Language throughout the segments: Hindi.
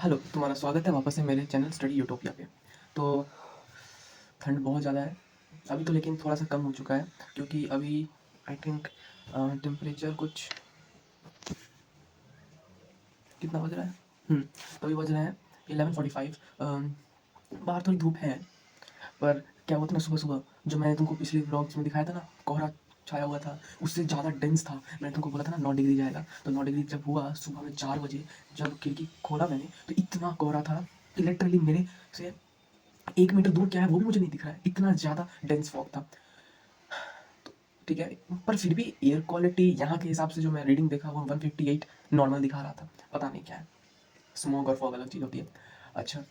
हेलो, तुम्हारा स्वागत है वापस से मेरे चैनल स्टडी यूटोपिया पे। तो ठंड बहुत ज़्यादा है अभी तो, लेकिन थोड़ा सा कम हो चुका है क्योंकि अभी आई थिंक टेम्परेचर कुछ कितना बज रहा है। तो अभी बज रहा है 11:45। बाहर थोड़ी धूप है, पर क्या हुआ था ना, सुबह सुबह जो मैंने तुमको पिछले व्लॉग्स में दिखाया था ना, कोहरा छाया हुआ था, उससे ज़्यादा डेंस था। मैंने तुमको बोला था ना 9 डिग्री जाएगा, तो 9 डिग्री जब हुआ सुबह में 4 बजे, जब खिड़की खोला मैंने तो इतना कोहरा था कि लिटरली मेरे से 1 मीटर दूर क्या है वो भी मुझे नहीं दिख रहा है, इतना ज़्यादा डेंस फॉग था। ठीक है, पर फिर भी एयर क्वालिटी यहाँ के हिसाब से जो मैं रीडिंग देखा वो 158 नॉर्मल दिखा रहा था। पता नहीं क्या है, स्मोक और फॉग अलग चीज़ होती है। अच्छा,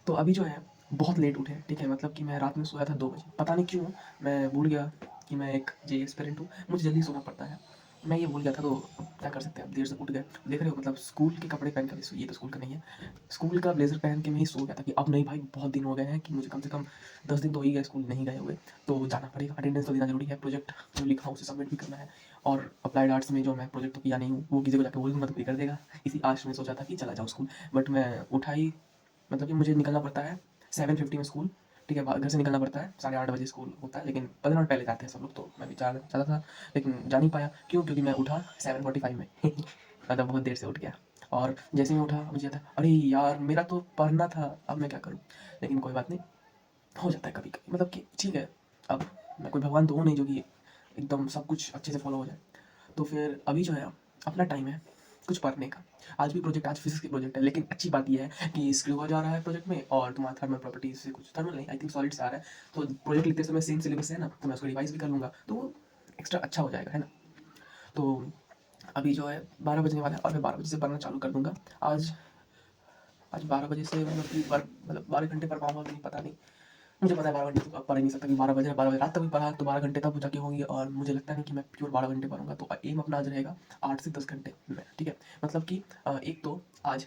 तो अभी जो है बहुत लेट उठे, ठीक है, मतलब कि मैं रात में सोया था 2 बजे। पता नहीं क्यों मैं भूल गया कि मैं एक जे एस्पिरेंट हूँ, मुझे जल्दी सोना पड़ता है। मैं ये भूल गया था, तो क्या कर सकते हैं, अब देर से उठ गए। देख रहे हो, मतलब स्कूल के कपड़े पहन कर भी ये तो स्कूल का नहीं है, स्कूल का ब्लेजर पहन के मैं ही सो गया था कि अब नहीं भाई, बहुत दिन हो गए हैं कि मुझे कम से कम 10 दिन तो हो ही गए स्कूल नहीं गए हुए, तो जाना पड़ेगा। अटेंडेंस तो देना जरूरी है, प्रोजेक्ट जो लिखा हूँ उसे सबमिट भी करना है। और अप्लाइड आर्ट्स में जो मैं प्रोजेक्ट तो किया नहीं हूँ, वो किसी को जाकर बोल दूंगा तो भी कर देगा। इसी आश में सोचा था कि चला जाऊँ स्कूल, बट मैं उठा ही, मतलब कि मुझे निकलना पड़ता है 7:50 में स्कूल। ठीक है, घर से निकलना पड़ता है, 8:30 बजे स्कूल होता है, लेकिन 15 मिनट पहले जाते हैं सब लोग, तो मैं भी चाहता था लेकिन जा नहीं पाया। क्यों? क्योंकि मैं उठा 7:45 में मतलब बहुत देर से उठ गया। और जैसे ही मैं उठा मुझे था, अरे यार मेरा तो पढ़ना था, अब मैं क्या करूँ। लेकिन कोई बात नहीं, हो जाता है कभी कभी, मतलब कि ठीक है। अब मैं कोई भगवान तो हूँ नहीं जो कि एकदम सब कुछ अच्छे से फॉलो हो जाए। तो फिर अभी जो है अपना टाइम है कुछ पढ़ने का। आज भी प्रोजेक्ट, आज फिजिक्स की प्रोजेक्ट है, लेकिन अच्छी बात यह है कि स्क्रूबा जा रहा है प्रोजेक्ट में, और तुम्हारा थर्मल प्रॉपर्टीज से कुछ, थर्मल नहीं, आई थिंक सॉलिड से आ रहा है। तो प्रोजेक्ट लिखते समय सेम सिलेबस है ना, तो मैं उसको रिवाइज भी कर लूँगा, तो वो एक्स्ट्रा अच्छा हो जाएगा, है ना। तो अभी जो है 12 बजने वाला है और मैं 12 बजे से पढ़ना चालू कर दूंगा। आज आज 12 बजे से मतलब कि मतलब 12 घंटे पढ़ पाऊंगा कि नहीं पता नहीं। मुझे पता है 12 घंटे तो अब पढ़ ही नहीं सकता, कि 12 बजे 12 बजे रात तक भी पढ़ा तो 12 घंटे तब जाके होंगे, और मुझे लगता नहीं कि मैं प्योर 12 घंटे पढ़ूंगा। तो एम अपना आज रहेगा 8 से 10 घंटे में, ठीक है। मतलब कि एक तो आज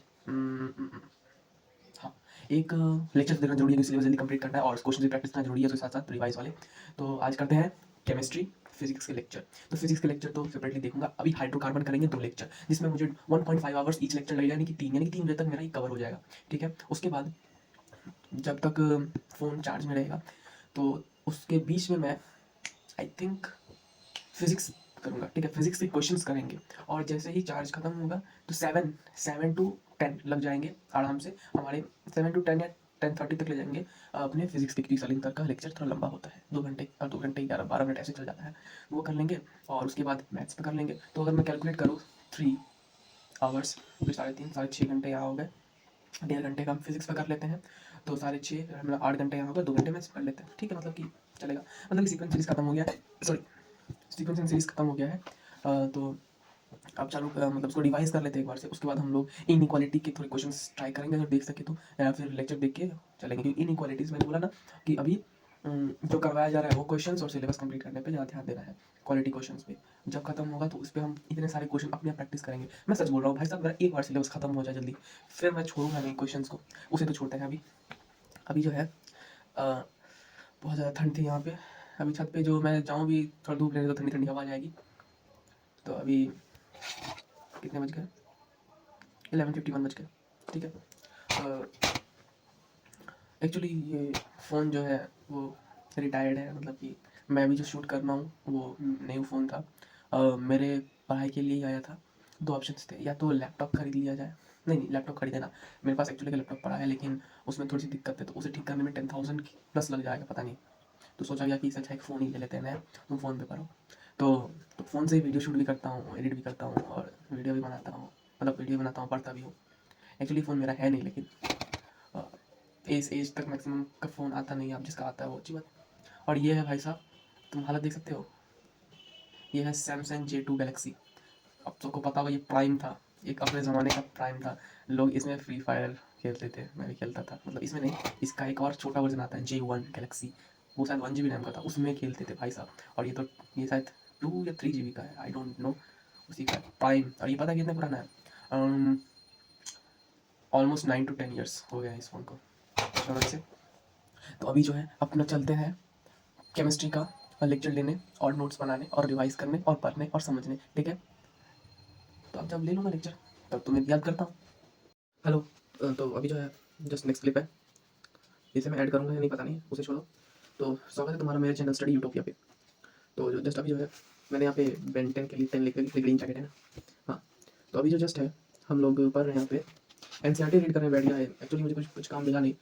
हाँ, एक लेक्चर देना जरूरी है कि सिलेबस जल्दी कंप्लीट करना है, और क्वेश्चन की प्रैक्टिस करना जरूरी है, उसके साथ साथ रिवाइज वाले। तो आज करते हैं केमिस्ट्री फिजिक्स के लेक्चर। तो फिजिक्स के लेक्चर तो सेपरेटली देखूंगा। अभी हाइड्रोकार्बन करेंगे 2 लेक्चर, जिसमें मुझे 1.5 आवर्स ईच लेक्चर लगेगा, यानी कि 3 बजे तक मेरा ही कवर हो जाएगा। ठीक है, उसके बाद जब तक फ़ोन चार्ज में रहेगा, तो उसके बीच में मैं आई थिंक फिजिक्स करूँगा। ठीक है, फिजिक्स के क्वेश्चंस करेंगे, और जैसे ही चार्ज खत्म होगा तो 7 टू 10 लग जाएंगे आराम से हमारे। 7 टू 10 या 10:30 तक ले जाएंगे अपने फिजिक्स के, क्योंकि सलिंग तक का लेक्चर थोड़ा लंबा होता है, 2 घंटे और 2 घंटे 11-12 मिनट ऐसे चल जाता है। वो कर लेंगे, और उसके बाद मैथ्स पे कर लेंगे। तो अगर मैं कैलकुलेट करूँ 3 आवर्स, फिर 3.5 साढ़े 6 घंटे यहाँ हो गए। 1.5 घंटे का हम फिजिक्स पे कर लेते हैं, तो 6:30 मतलब 8 घंटे यहाँ होगा, 2 घंटे मैथ्स कर लेते हैं। ठीक है, मतलब कि चलेगा। मतलब कि सीक्वेंस सीरीज खत्म हो गया है, सॉरी, सीक्वेंसिंग सीरीज खत्म हो गया है। तो अब चालू मतलब उसको रिवाइज कर लेते हैं एक बार से। उसके बाद हम लोग इनइक्वालिटी के थोड़े क्वेश्चंस ट्राई करेंगे अगर देख सके तो, या फिर लेक्चर देख के चलेंगे, क्योंकि इनइक्वालिटीज़ मैंने बोला ना कि अभी जो करवाया जा रहा है वो क्वेश्चंस और सिलेबस कंप्लीट करने पे ज़्यादा ध्यान देना है। क्वालिटी क्वेश्चंस पे जब खत्म होगा तो उस पर हम इतने सारे क्वेश्चन अपने आप प्रैक्टिस करेंगे। मैं सच बोल रहा हूँ भाई साहब, मेरा एक बार सिलेबस खत्म हो जाए जल्दी, फिर मैं छोड़ूंगा नहीं क्वेश्चंस को। उसे तो छोड़ते हैं अभी। अभी जो है बहुत ज़्यादा ठंड थी यहाँ पे। अभी छत पे जो मैं जाऊँ भी थोड़ा धूप लेने, तो ठंडी ठंडी हवा आ जाएगी। तो अभी कितने बज गए, 11:51 बज गए। ठीक है, एक्चुअली ये फ़ोन जो है वो रिटायर्ड है, मतलब कि मैं अभी जो शूट कर रहा हूँ वो न्यू फ़ोन था। मेरे पढ़ाई के लिए ही आया था। 2 ऑप्शंस थे, या तो लैपटॉप खरीद लिया जाए, नहीं लैपटॉप खरीदे ना, मेरे पास एक्चुअली का लैपटॉप पड़ा है, लेकिन उसमें थोड़ी सी दिक्कत है, तो उसे ठीक करने में 10,000 प्लस लग जाएगा, पता नहीं। तो सोचा गया कि इससे अच्छा एक फ़ोन ही ले लेते हैं नया, तुम फ़ोन पे करो। तो तो फ़ोन से ही वीडियो शूट भी करता हूँ, एडिट भी करता हूँ, और वीडियो भी बनाता हूँ, मतलब वीडियो बनाता हूँ, पढ़ता भी हूँ। एक्चुअली फ़ोन मेरा है नहीं, लेकिन इस एज तक मैक्सिमम का फ़ोन आता नहीं है, अब जिसका आता है वो अच्छी बात। और ये है भाई साहब, तुम हालत देख सकते हो, ये है सैमसंग J2 गैलेक्सी। अब सबको पता होगा ये प्राइम था, एक अपने ज़माने का प्राइम था। लोग इसमें फ्री फायर खेलते थे, मैं भी खेलता था, मतलब इसमें नहीं, इसका एक और छोटा वर्जन आता है J1 गैलेक्सी, वो शायद 1 GB रैम का था, उसमें खेलते थे भाई साहब। और ये तो, ये शायद 2 या 3 GB का है, आई डोंट नो, उसी का प्राइम। और ये पता है कितना पुराना है, ऑलमोस्ट 9 to 10 ईयर्स हो गया है इस फ़ोन को। छोड़ो इसे। तो अभी जो है अपना चलते हैं केमिस्ट्री का लेक्चर लेने, और नोट्स बनाने और रिवाइज करने और पढ़ने और समझने। ठीक है, तो अब जब ले लूँगा लेक्चर तब तुम्हें याद करता हूँ। हेलो। तो अभी जो है जस्ट नेक्स्ट क्लिप है, इसे मैं ऐड करूँगा या नहीं पता नहीं, उसे छोड़ो। तो स्वागत है तुम्हारा मेरे चैनल स्टडी यूटोपिया पे। तो जो जस्ट अभी जो है मैंने यहाँ पे बेन 10 के लिए 10 लिख के ग्रीन जैकेट है ना। हाँ, तो अभी जो जस्ट है हम लोग पढ़ रहे हैं यहाँ पे एनसीईआरटी रीड करने बैठ गया है। एक्चुअली मुझे कुछ कुछ काम मिला नहीं,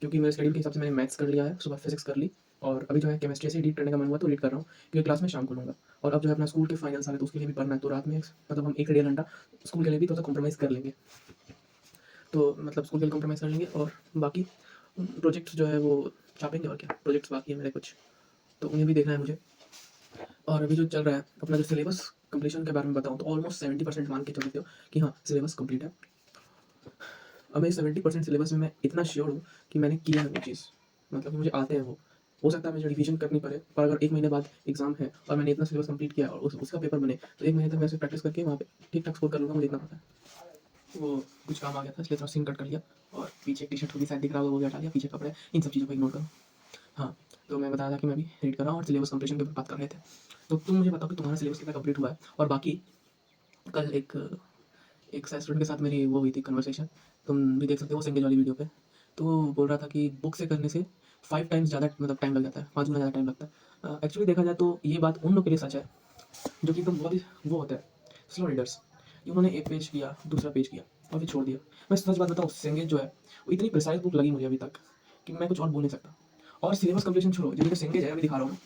क्योंकि मेरे शेड्यूल के हिसाब से मैंने मैथ्स कर लिया है, सुबह फिजिक्स कर ली, और अभी जो है केमिस्ट्री से रीड करने का मन हुआ तो रीड कर रहा हूँ, क्योंकि क्लास में शाम को लूँगा। और अब जो है अपना स्कूल के फाइनल्स आ रहे तो उसके लिए भी पढ़ना है, तो रात में मतलब हम 1 से 1.5 घंटा स्कूल के लिए भी थोड़ा कॉम्प्रोमाइज़ कर लेंगे। तो मतलब स्कूल के लिए कॉम्प्रोमाइज़ कर लेंगे, और बाकी प्रोजेक्ट्स जो है वो छापेंगे। और क्या प्रोजेक्ट्स बाकी है मेरे कुछ, तो उन्हें भी देखना है मुझे। और अभी जो चल रहा है अपना जो सिलेबस कंप्लीशन के बारे में बताऊँ तो ऑलमोस्ट 70% मान के चल सकते हो कि हाँ सिलेबस कंप्लीट है। अब मैं 70% सिलेबस में मैं इतना श्योर हूँ कि मैंने किया है वो चीज़, मतलब कि मुझे आते हैं वो। हो सकता है मुझे रिवीजन करनी पड़े, पर अगर 1 महीने बाद एग्जाम है और मैंने इतना सिलेबस कंप्लीट किया और उसका पेपर बने, तो 1 महीने तक वैसे प्रैक्टिस करके वहाँ पे ठीक ठाक स्कोर कर लूँगा, मुझे इतना पता है। वो कुछ काम आ गया था इसलिए थोड़ा सीन कट कर लिया, और पीछे एक टी शर्ट होगी शायद दिख रहा होगा, वो भी हटा लिया, पीछे कपड़े, इन सब चीज़ों को इग्नोर करो। हाँ, तो मैं बताया था कि मैं भी रीड कर रहा हूँ और सिलेबस कंप्लीशन के ऊपर बात कर रहे थे। तो तुम मुझे बताओ कि तुम्हारा सिलेबस कितना कंप्लीट हुआ है। और बाकी कल एक स्टूडेंट के साथ मेरी वो हुई थी कन्वर्सेशन, तुम भी देख सकते हो वो सिंगेज वाली वीडियो पे। तो वो बोल रहा था कि बुक से करने से 5 टाइम्स ज़्यादा मतलब टाइम लग जाता है, 5 गुना ज़्यादा टाइम लगता है। एक्चुअली देखा जाए तो ये बात उन लोग के लिए सच है जो कि एकदम बहुत ही वो होता है स्लो रीडर्स, कि उन्होंने एक पेज किया, दूसरा पेज किया और फिर छोड़ दिया। मैं सच बात बताऊँ, सिंगेज जो है वो इतनी प्रिसाइज बुक लगी मुझे अभी तक कि मैं कुछ और बोल नहीं सकता। और सिलेबस कंप्लीशन छोड़ो, जो सिंगेज है अभी दिखा रहा हूँ,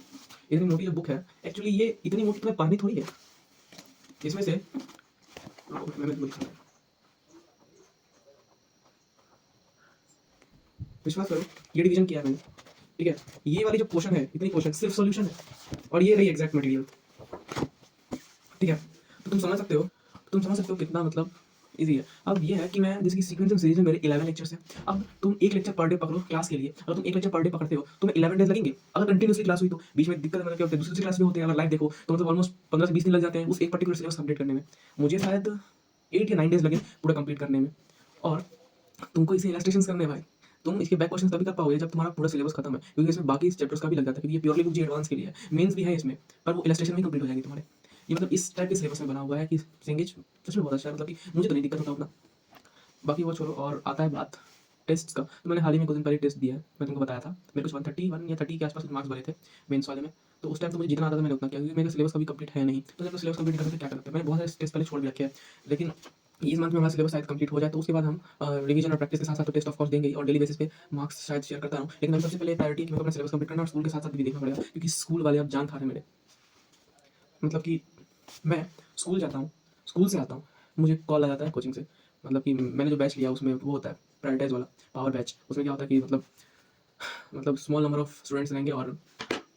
इतनी मोटी जो बुक है, एक्चुअली ये इतनी मोटी तुम्हें पढ़नी थोड़ी है। इसमें से मैं दिखा रहा हूँ, विश्वास करो ये डिवीजन किया है मैंने, ठीक है। ये वाली जो पोर्शन है, इतनी पोर्शन सिर्फ सॉल्यूशन है, और ये रही एग्जैक्ट मटेरियल, ठीक है। तो तुम समझ सकते हो कितना मतलब इजी है। अब ये है कि मैं जैसे कि सीक्वेंसिंग सीरीज में मेरे 11 लेक्चर्स हैं। अब तुम एक लेक्चर पर डे पकड़ो क्लास के लिए, अगर तुम एक लेक्चर पर डे पकड़ते हो तुम्हें 11 डेज लगेंगे। अगर कंटिन्यूसली क्लास हुई तो बीच में दिक्कत मतलब क्या होता है, दूसरी क्लास भी होते हैं, अगर लाइव देखो तो मतलब ऑलमोस्ट 15 से 20 दिन लग जाते हैं उस एक पर्टिकुलर सिलेबस कंप्लीट करने में। मुझे शायद 8 या 9 डेज लगे पूरा कंप्लीट करने में। और तुमको इसे इलस्ट्रेशंस करने हैं भाई, तुम इसके बैक क्वेश्चन तभी कर पाओगे जब तुम्हारा पूरा सिलेबस खत्म है, क्योंकि इसमें बाकी चैप्टर्स का भी लग जाता है, क्योंकि ये प्योरली बुक जी एडवांस के लिए है, मेंस भी है इसमें, पर वो इलस्ट्रेशन भी कंप्लीट हो जाएगी तुम्हारे। ये मतलब इस टाइप के सिलेबस में बना हुआ है कि सिंगेज सच में बहुत अच्छा है, मतलब कि मुझे तो नहीं दिक्कत होता उतना। बाकी वो छोड़ो, और आता है बात टेस्ट का। तो मैंने हाल ही में कुछ दिन पहले टेस्ट दिया है, मैं तुमको बताया था मेरे कुछ 131 या 30 के आसपास मार्क्स भरे थे मेंस वाले में। तो उस टाइम तो मुझे जितना आता था मैंने उतना किया, क्योंकि मेरा सिलेबस कभी कंप्लीट है नहीं। तो जब सिलेबस कंप्लीट करते क्या करते हैं, मैंने बहुत सारे टेस्ट पहले छोड़ भी रखे हैं, लेकिन इस मंथ में हमारा सिलेबस शायद कंप्लीट हो जाए तो उसके बाद हम रिवीजन और प्रैक्टिस के साथ साथ तो टेस्ट ऑफ कोर्स देंगे ही, और डेली बेसिस पे मार्क्स शायद शेयर करता रहूँ। लेकिन अभी सबसे पहले प्रायोरिटी है कि मैं अपना सिलेबस कंप्लीट करना, और स्कूल के साथ साथ भी देखना पड़ेगा, क्योंकि स्कूल वाले अब जान खा रहे हैं मेरे। मतलब कि मैं स्कूल जाता हूँ, स्कूल से आता हूँ, मुझे कॉल आ जाता है कोचिंग से, मतलब कि मैंने जो बैच लिया उसमें वो होता है प्रायोरिटाइज वाला पावर बैच। उसमें क्या होता है कि मतलब स्मॉल नंबर ऑफ स्टूडेंट्स रहेंगे, और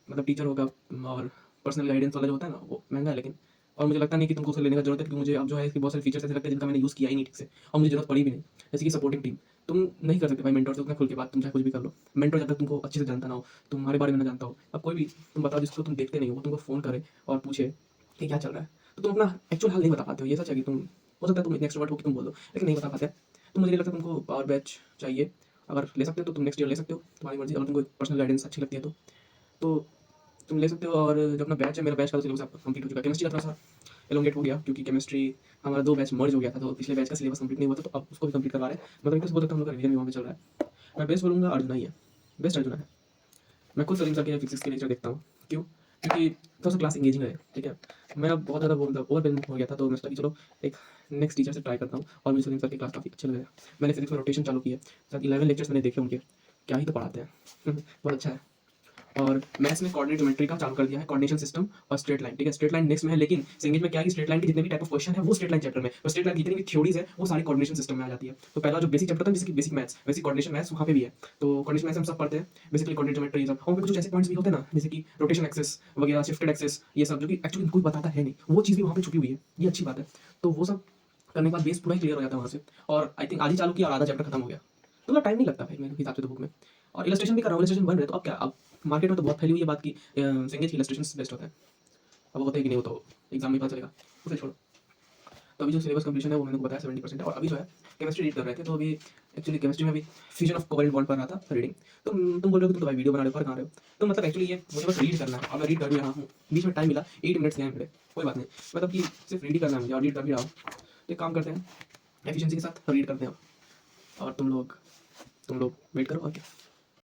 मतलब टीचर होगा, और पर्सनल गाइडेंस वाला जो होता है ना वो महंगा है, लेकिन और मुझे लगता नहीं कि तुमको उसे लेने का जरूरत है, क्योंकि मुझे अब जो है इसके बहुत सारे फीचर्स ऐसे लगते हैं जिनका मैंने यूज़ किया ही नहीं ठीक से, और मुझे जरूरत पड़ी भी नहीं। जैसे कि सपोर्टिंग टीम, तुम नहीं कर सकते भाई मेंटोर से उतना खुल के बात, तुम चाहे कुछ भी कर लो। मेंटोर जब तक तुमको अच्छे से जानता ना हो, तुम्हारे बारे में ना जानता हो, अब कोई भी तुम बताओ जिसको तुम देखते नहीं हो वो तुमको फ़ोन करे और पूछे कि क्या चल रहा है, तो तुम अपना एक्चुअल हाल नहीं बता पाते हो। ये सच है कि तुम, हो सकता है तुम इतने एक्सट्रोवर्ट हो कि तुम बोल दो, लेकिन नहीं बता पाते। तो मुझे नहीं लगता तुमको पावर बैच चाहिए। अगर ले सकते हो तो तुम नेक्स्ट ईयर ले सकते हो, तुम्हारी मर्जी, अगर तुमको पर्सनल गाइडेंस अच्छी लगती है तो तुम ले सकते हो। और जो अपना बैच है, मेरा बैच का सिलेबस आपका कंप्लीट हो चुका है। केमिस्ट्री का थोड़ा सा एलोंगेट हो गया, क्योंकि केमिस्ट्री हमारा 2 बैच मर्ज हो गया था, तो पिछले बैच का सिलेबस कंप्लीट नहीं हुआ था, तो अब उसको भी कंप्लीट करवा रहे हैं। मतलब एक तरह से बोल सकता हूँ हम लोग का रिवीजन भी वहाँ पे चल रहा है। मैं बेस्ट बोलूँगा अर्जुना ही है, बेस्ट अर्जुना है। मैं खुद सलीम सर के फिजिक्स के लेक्चर देखता हूँ, क्यों? क्योंकि थोड़ा सा क्लास एंगेजिंग है, ठीक है। मैं अब बहुत ज़्यादा मतलब ओवरवेलम हो गया था, तो मैं सोचा कि चलो एक नेक्स्ट टीचर से ट्राई करता हूँ, और मुझे सलीम सर की क्लास काफ़ी अच्छे लगे। मैंने फिजिक्स में रोटेशन चालू की है, शायद 11 लेक्चर्स मैंने देखे उनके, क्या ही तो पढ़ाते हैं बहुत अच्छा है। और मैथ्स में कोऑर्डिनेट ज्योमेट्री का चालू कर दिया है, कोऑर्डिनेशन सिस्टम और स्ट्रेट लाइन, ठीक है। स्ट्रेट लाइन नेक्स्ट में है, लेकिन सिंगेज में क्या है कि स्ट्रेट लाइन के जितने भी टाइप ऑफ क्वेश्चन है वो स्ट्रेट लाइन चैप्टर में, और स्ट्रेट लाइन की जितनी भी थ्योरीज है वो सारी कोऑर्डिनेशन सिस्टम में आ जाती है। तो पहला जो बेसिक चैप्टर था जैसे कि बेसिक मैथ्स, वैसे कोऑर्डिनेशन मैथ्स वहाँ पे भी है। तो कोऑर्डिनेशन मैथ्स हम सब पढ़ते हैं, बेसिकली कोऑर्डिनेट ज्योमेट्री सब, और कुछ ऐसे पॉइंट्स भी होते हैं ना, जैसे कि रोटेशन एक्सेस वगैरह, शिफ्टेड एक्सेस, ये सब जो कि एक्चुअली कोई बताता है नहीं, वो चीज़ भी वहाँ पे छुपी हुई है, ये अच्छी बात है। तो वो सब करने के बाद बेस पूरा ही क्लियर हो जाता है वहाँ से। और आई थिंक आज ही चालू किया और आधा चैप्टर खत्म हो गया, तो टाइम नहीं लगता भाई मेरे हिसाब से तो बुक में। और इलस्ट्रेशन भी कर रहा हूँ, इलस्ट्रेशन बन रहे, तो अब क्या, अब मार्केट में तो बहुत फैली हुई है बात की सिंगेज की इलस्ट्रेशन बेस्ट होता है। अब वो होते हैं कि नहीं, वो तो एग्जाम में पता चलेगा, उसे छोड़ो। तो अभी जो सिलेबस कंप्लीशन है वो मैंने को बताया 70% है। और अभी जो है केमिस्ट्री रीड कर रहे थे, तो अभी एक्चुअली केमिस्ट्री में भी फ्यूजन ऑफ कोवेलेंट बॉन्ड पढ़ रहा था रीडिंग। तुम बोल रहे हो कि तुम तो भाई वीडियो बना रहे हो, पर कहाँ रहे हो? तो मतलब एक्चुअली ये मुझे बस रीड करना है, और मैं रीड कर भी रहा हूँ। बीच में टाइम मिला, 8 मिनट्स गए मेरे, कोई बात नहीं, मतलब कि सिर्फ रीड ही करना है मुझे, और रीड कर भी रहा हूँ। तो एक काम करते हैं, एफिशिएंसी के साथ रीड करते हैं। और तुम लोग वेट करो और क्या।